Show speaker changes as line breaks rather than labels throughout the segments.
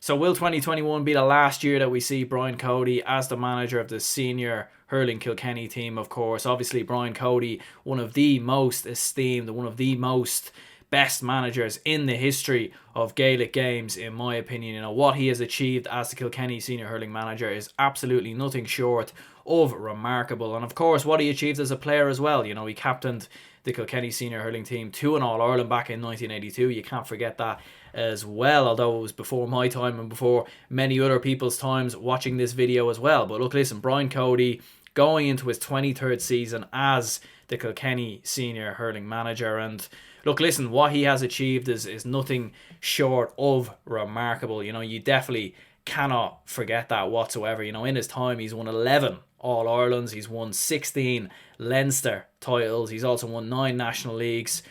So will 2021 be the last year that we see Brian Cody as the manager of the senior hurling Kilkenny team, of course? Obviously, Brian Cody, one of the most esteemed, one of the most best managers in the history of Gaelic games, in my opinion. You know, what he has achieved as the Kilkenny Senior Hurling Manager is absolutely nothing short of remarkable. And of course, what he achieved as a player as well. You know, he captained the Kilkenny Senior Hurling team to an All-Ireland back in 1982. You can't forget that as well, although it was before my time and before many other people's times watching this video as well. But look, listen, Brian Cody going into his 23rd season as the Kilkenny Senior Hurling Manager, and look, listen, what he has achieved is nothing short of remarkable. You know, you definitely cannot forget that whatsoever. You know, in his time, he's won 11 All-Irelands, he's won 16 Leinster titles, he's also won 9 National Leagues,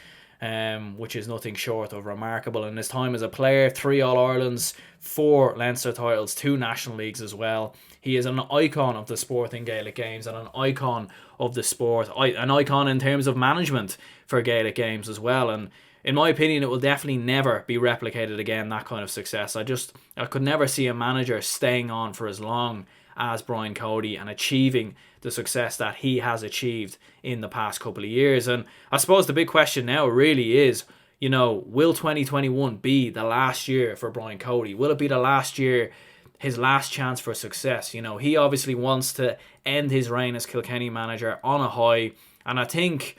which is nothing short of remarkable. In his time as a player, 3 All-Irelands, 4 Leinster titles, 2 National Leagues as well. He is an icon of the sport in Gaelic games and an icon of the sport, an icon in terms of management for Gaelic games as well. And in my opinion, it will definitely never be replicated again, that kind of success. I could never see a manager staying on for as long as Brian Cody and achieving the success that he has achieved in the past couple of years. And I suppose the big question now really is, you know, will 2021 be the last year for Brian Cody? Will it be the last year, his last chance for success? You know, he obviously wants to end his reign as Kilkenny manager on a high, and I think,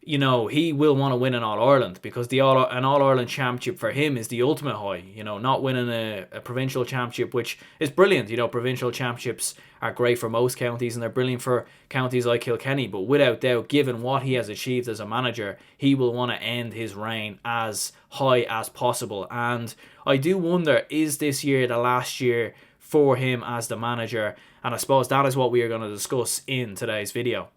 you know, he will want to win an All-Ireland, because an All-Ireland championship for him is the ultimate high. You know, not winning a provincial championship, which is brilliant. You know, provincial championships are great for most counties and they're brilliant for counties like Kilkenny, but without doubt, given what he has achieved as a manager, he will want to end his reign as high as possible. And I do wonder, is this year the last year for him as the manager? And I suppose that is what we are going to discuss in today's video.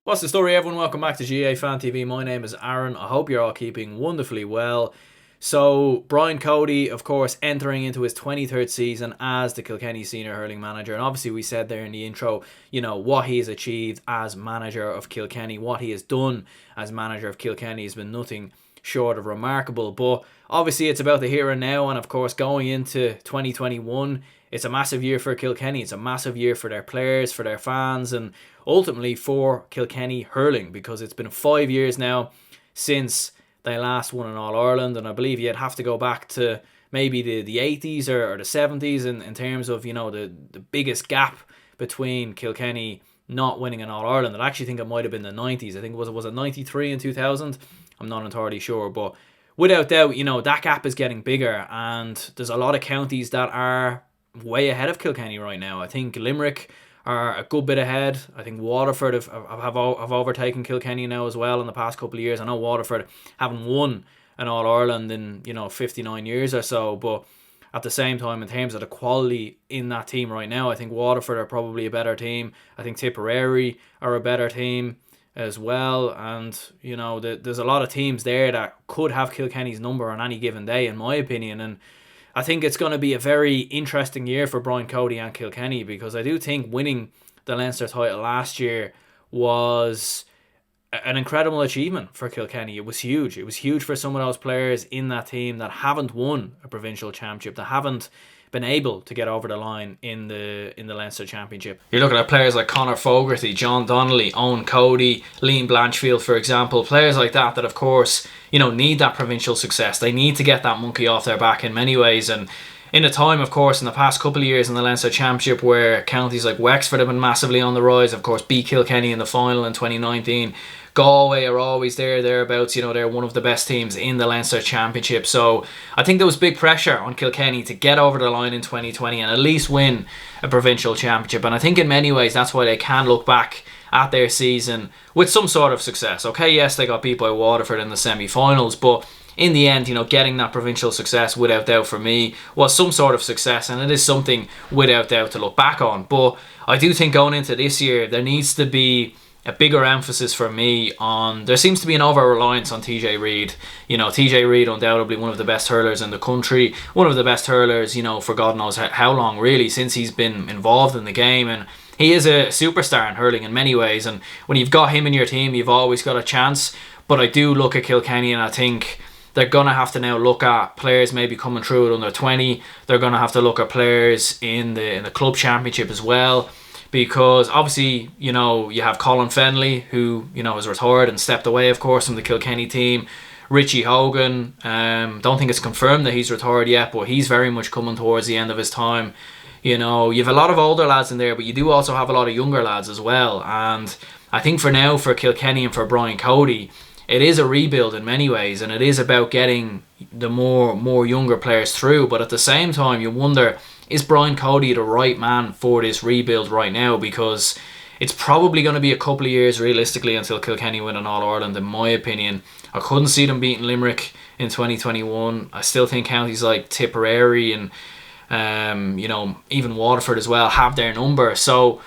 What's the story, everyone? Welcome back to GA Fan TV. My name is Aaron. I hope you're all keeping wonderfully well. So, Brian Cody, of course, entering into his 23rd season as the Kilkenny Senior Hurling Manager. And obviously, we said there in the intro, you know, what he has achieved as manager of Kilkenny, what he has done as manager of Kilkenny has been nothing short of remarkable. But obviously, it's about the here and now. And of course, going into 2021, it's a massive year for Kilkenny. It's a massive year for their players, for their fans, and ultimately for Kilkenny hurling, because it's been 5 years now since they last won an All-Ireland, and I believe you'd have to go back to maybe the 80s or the 70s in terms of, you know, the biggest gap between Kilkenny not winning an All-Ireland. I actually think it might have been the 90s. I think was it 93 and 2000? I'm not entirely sure, but without doubt, you know, that gap is getting bigger, and there's a lot of counties that are way ahead of Kilkenny right now. I think Limerick are a good bit ahead. I think Waterford have overtaken Kilkenny now as well in the past couple of years. I know Waterford haven't won an All-Ireland in, you know, 59 years or so, but at the same time, in terms of the quality in that team right now, I think Waterford are probably a better team. I think Tipperary are a better team as well, and you know, there's a lot of teams there that could have Kilkenny's number on any given day, in my opinion. And I think it's going to be a very interesting year for Brian Cody and Kilkenny, because I do think winning the Leinster title last year was an incredible achievement for Kilkenny. It was huge. It was huge for some of those players in that team that haven't won a provincial championship, that haven't been able to get over the line in the Leinster Championship. You're looking at players like Conor Fogarty, John Donnelly, Owen Cody, Liam Blanchfield, for example. Players like that of course, you know, need that provincial success. They need to get that monkey off their back in many ways. And in a time, of course, in the past couple of years in the Leinster Championship, where counties like Wexford have been massively on the rise, of course, beat Kilkenny in the final in 2019. Galway are always thereabouts. You know, they're one of the best teams in the Leinster Championship. So I think there was big pressure on Kilkenny to get over the line in 2020 and at least win a provincial championship. And I think in many ways that's why they can look back at their season with some sort of success. Okay, yes, they got beat by Waterford in the semi-finals, but in the end, you know, getting that provincial success, without doubt for me, was some sort of success, and it is something without doubt to look back on. But I do think going into this year, there needs to be a bigger emphasis for me on, there seems to be an over-reliance on TJ Reid. You know, TJ Reid, undoubtedly one of the best hurlers in the country, one of the best hurlers, you know, for God knows how long, really, since he's been involved in the game. And he is a superstar in hurling in many ways, and when you've got him in your team, you've always got a chance. But I do look at Kilkenny, and I think they're going to have to now look at players maybe coming through at under 20. They're going to have to look at players in the club championship as well, because obviously, you know, you have Colin Fennelly, who, you know, has retired and stepped away, of course, from the Kilkenny team. Richie Hogan, don't think it's confirmed that he's retired yet, but he's very much coming towards the end of his time. You know, you have a lot of older lads in there, but you do also have a lot of younger lads as well. And I think for now, for Kilkenny and for Brian Cody, it is a rebuild in many ways, and it is about getting the more younger players through. But at the same time, you wonder, is Brian Cody the right man for this rebuild right now? Because it's probably going to be a couple of years realistically until Kilkenny win an All-Ireland, in my opinion. I couldn't see them beating Limerick in 2021. I still think counties like Tipperary and you know, even Waterford as well have their number. So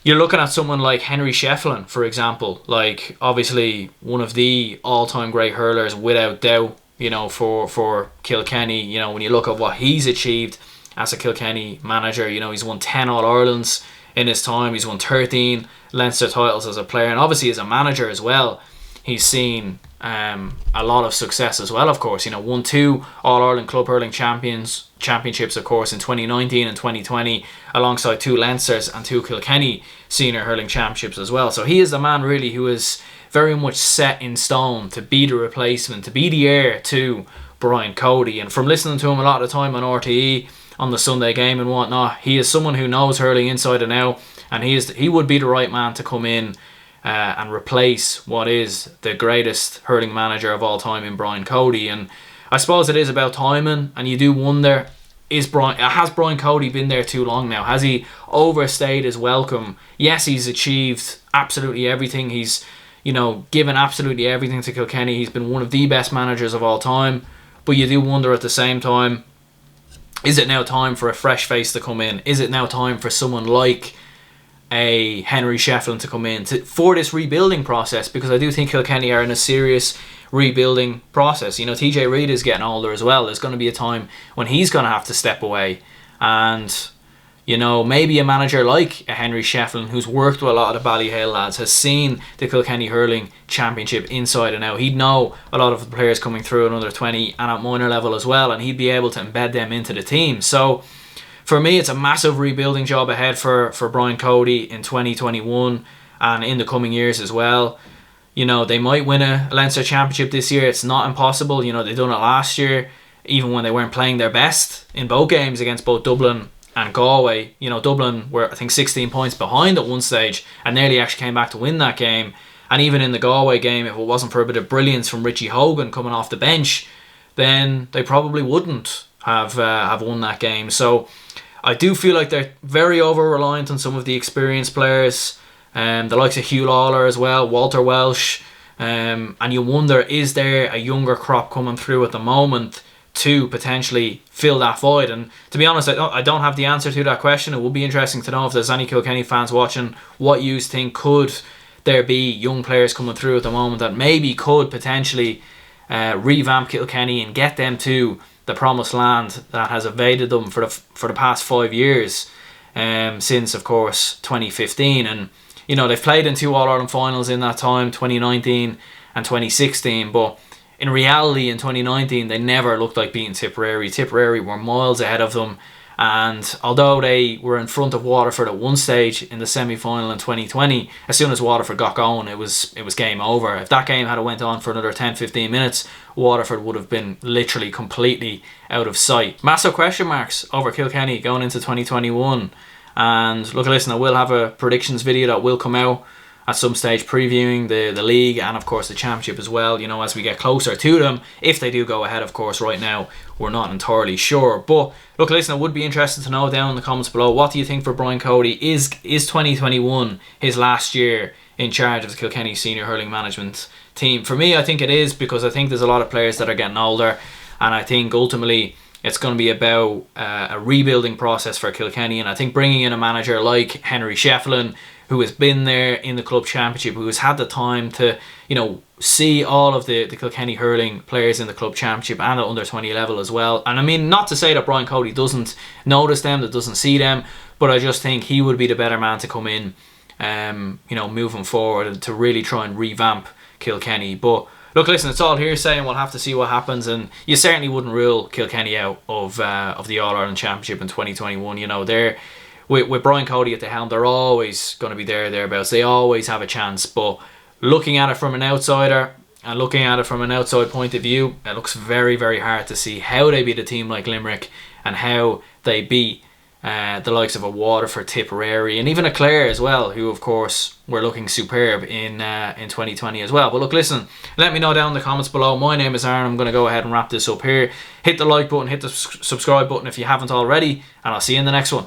you're looking at someone like Henry Shefflin, for example, like obviously one of the all-time great hurlers without doubt, you know, for Kilkenny. You know, when you look at what he's achieved as a Kilkenny manager, you know, he's won 10 All-Irelands in his time. He's won 13 Leinster titles as a player, and obviously as a manager as well, he's seen a lot of success as well, of course. You know, won 2 All-Ireland Club Hurling Championships, of course, in 2019 and 2020, alongside 2 Leinsters and 2 Kilkenny Senior Hurling Championships as well. So he is the man really who is very much set in stone to be the replacement, to be the heir to Brian Cody. And from listening to him a lot of the time on RTE, on the Sunday game and whatnot, he is someone who knows hurling inside and out, and he would be the right man to come in and replace what is the greatest hurling manager of all time in Brian Cody. And I suppose it is about timing, and you do wonder, has Brian Cody been there too long now? Has he overstayed his welcome? Yes, he's achieved absolutely everything. He's, you know, given absolutely everything to Kilkenny. He's been one of the best managers of all time. But you do wonder at the same time, is it now time for a fresh face to come in? Is it now time for someone like a Henry Shefflin to come in for this rebuilding process? Because I do think Kilkenny are in a serious rebuilding process. You know, TJ Reid is getting older as well. There's going to be a time when he's going to have to step away, and you know, maybe a manager like a Henry Shefflin, who's worked with a lot of the Ballyhale lads, has seen the Kilkenny Hurling Championship inside and out. He'd know a lot of the players coming through at under 20 and at minor level as well, and he'd be able to embed them into the team. So for me, it's a massive rebuilding job ahead for Brian Cody in 2021 and in the coming years as well. You know, they might win a Leinster Championship this year. It's not impossible. You know, they done it last year, even when they weren't playing their best in both games against both Dublin and Galway. You know, Dublin were, I think, 16 points behind at one stage and nearly actually came back to win that game. And even in the Galway game, if it wasn't for a bit of brilliance from Richie Hogan coming off the bench, then they probably wouldn't have won that game. So I do feel like they're very over-reliant on some of the experienced players, the likes of Hugh Lawler as well, Walter Welsh, and you wonder, is there a younger crop coming through at the moment to potentially fill that void? And to be honest, I don't have the answer to that question. It would be interesting to know if there's any Kilkenny fans watching, what you think. Could there be young players coming through at the moment that maybe could potentially revamp Kilkenny and get them to the promised land that has evaded them for the past 5 years, since of course 2015? And you know, they've played in 2 All-Ireland finals in that time, 2019 and 2016, but in reality in 2019 they never looked like beating Tipperary. Tipperary were miles ahead of them, and although they were in front of Waterford at one stage in the semi-final in 2020, as soon as Waterford got going, it was game over. If that game had went on for another 10-15 minutes, Waterford would have been literally completely out of sight. Massive question marks over Kilkenny going into 2021. And look, listen, I will have a predictions video that will come out at some stage previewing the league and of course the championship as well, you know, as we get closer to them, if they do go ahead. Of course, right now we're not entirely sure. But look, listen, I would be interested to know down in the comments below, what do you think for Brian Cody? Is 2021 his last year in charge of the Kilkenny Senior Hurling Management team? For me, I think it is, because I think there's a lot of players that are getting older, and I think ultimately it's going to be about a rebuilding process for Kilkenny. And I think bringing in a manager like Henry Shefflin, who has been there in the club championship, who has had the time to, see all of the Kilkenny hurling players in the club championship and at under 20 level as well. And I mean, not to say that Brian Cody doesn't notice them, that doesn't see them, but I just think he would be the better man to come in, moving forward and to really try and revamp Kilkenny. But look, listen, it's all hearsay and we'll have to see what happens. And you certainly wouldn't rule Kilkenny out of the All-Ireland Championship in 2021. They're with Brian Cody at the helm, they're always going to be thereabouts. They always have a chance. But looking at it from an outsider and looking at it from an outside point of view, it looks very, very hard to see how they beat a team like Limerick and how they beat the likes of a Waterford, Tipperary, and even a Clare as well, who of course were looking superb in 2020 as well. But look, listen, let me know down in the comments below. My name is Aaron. I'm going to go ahead and wrap this up here. Hit the like button, hit the subscribe button if you haven't already, and I'll see you in the next one.